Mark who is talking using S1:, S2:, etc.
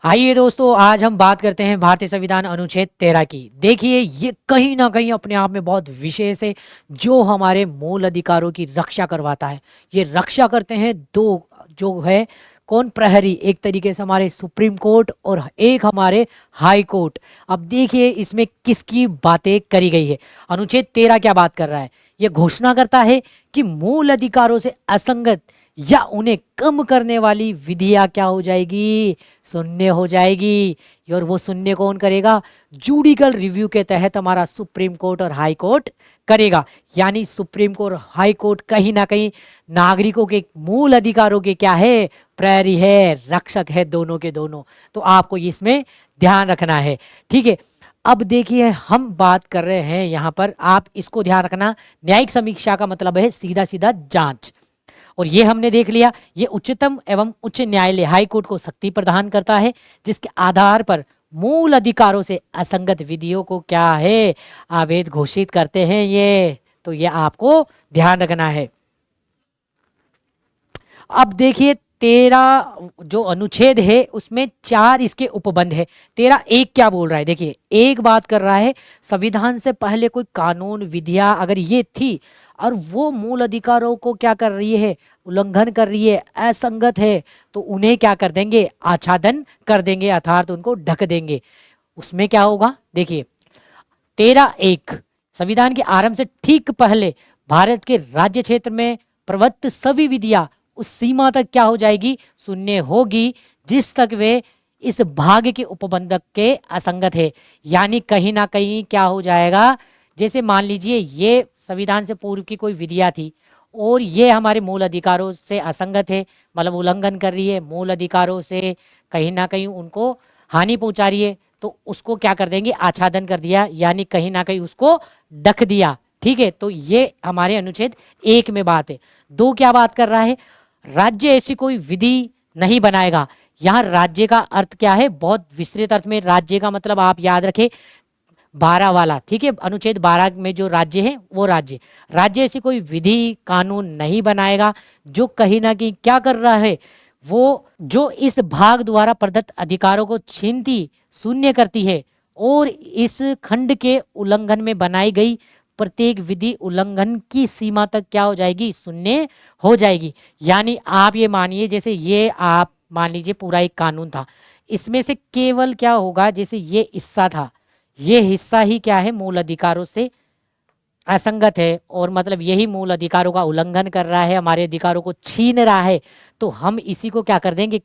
S1: आइए दोस्तों, आज हम बात करते हैं भारतीय संविधान अनुच्छेद 13 की। देखिए, ये कहीं ना कहीं अपने आप में बहुत विशेष है, जो हमारे मूल अधिकारों की रक्षा करवाता है। ये रक्षा करते हैं दो, जो है कौन, प्रहरी। एक तरीके से हमारे सुप्रीम कोर्ट और एक हमारे हाई कोर्ट। अब देखिए इसमें किसकी बातें करी गई है। अनुच्छेद 13 क्या बात कर रहा है? ये घोषणा करता है कि मूल अधिकारों से असंगत या उन्हें कम करने वाली विधियां क्या हो जाएगी? शून्य हो जाएगी। और वो शून्य कौन करेगा? जुडिकल रिव्यू के तहत हमारा सुप्रीम कोर्ट और हाई कोर्ट करेगा। यानी सुप्रीम कोर्ट और हाई कोर्ट कहीं ना कहीं नागरिकों के मूल अधिकारों के क्या है? प्रहरी है, रक्षक है, दोनों के दोनों। तो आपको इसमें ध्यान रखना है, ठीक है। अब देखिए, हम बात कर रहे हैं यहां पर, आप इसको ध्यान रखना। न्यायिक समीक्षा का मतलब है सीधा सीधा जांच। और ये हमने देख लिया, ये उच्चतम एवं उच्च न्यायालय हाई कोर्ट को शक्ति प्रदान करता है, जिसके आधार पर मूल अधिकारों से असंगत विधियों को क्या है? अवैध घोषित करते हैं ये। तो ये आपको ध्यान रखना है। अब देखिए, 13 जो अनुच्छेद है उसमें 4 इसके उपबंध है। 13 एक क्या बोल रहा है? देखिए, एक बात कर रहा है, संविधान से पहले कोई कानून विधियां अगर ये थी और वो मूल अधिकारों को क्या कर रही है? उल्लंघन कर रही है, असंगत है, तो उन्हें क्या कर देंगे? आच्छादन कर देंगे, अर्थात उनको ढक देंगे। उसमें क्या होगा? देखिए, 13(1) संविधान के आरंभ से ठीक पहले भारत के राज्य क्षेत्र में प्रवृत्त सभी विधियां उस सीमा तक क्या हो जाएगी? शून्य होगी, जिस तक वे इस भाग के उपबंधक के असंगत है। यानी कहीं ना कहीं क्या हो जाएगा? जैसे मान लीजिए, ये संविधान से पूर्व की कोई विधियां थी और ये हमारे मूल अधिकारों से असंगत है, मतलब उल्लंघन कर रही है, मूल अधिकारों से कहीं ना कहीं उनको हानि पहुंचा रही है, तो उसको क्या कर देंगे? आच्छादन कर दिया, यानी कहीं ना कहीं उसको ढक दिया, ठीक है। तो ये हमारे अनुच्छेद 1 में बात है। 2 क्या बात कर रहा है? राज्य ऐसी कोई विधि नहीं बनाएगा। यहाँ राज्य का अर्थ क्या है? बहुत विस्तृत अर्थ में राज्य का मतलब आप याद रखें, 12 वाला, ठीक है। अनुच्छेद 12 में जो राज्य है वो राज्य राज्य ऐसी कोई विधि कानून नहीं बनाएगा जो कहीं ना कहीं क्या कर रहा है? वो जो इस भाग द्वारा प्रदत्त अधिकारों को छीनती, शून्य करती है, और इस खंड के उल्लंघन में बनाई गई प्रत्येक विधि उल्लंघन की सीमा तक क्या हो जाएगी? शून्य हो जाएगी। यानी आप ये मानिए, जैसे ये आप मान लीजिए पूरा एक कानून था, इसमें से केवल क्या होगा? जैसे ये हिस्सा था, ये हिस्सा ही क्या है? मूल अधिकारों से असंगत है, और मतलब यही मूल अधिकारों का उल्लंघन कर रहा है, हमारे अधिकारों को छीन रहा है। तो हम इसी को क्या कर देंगे?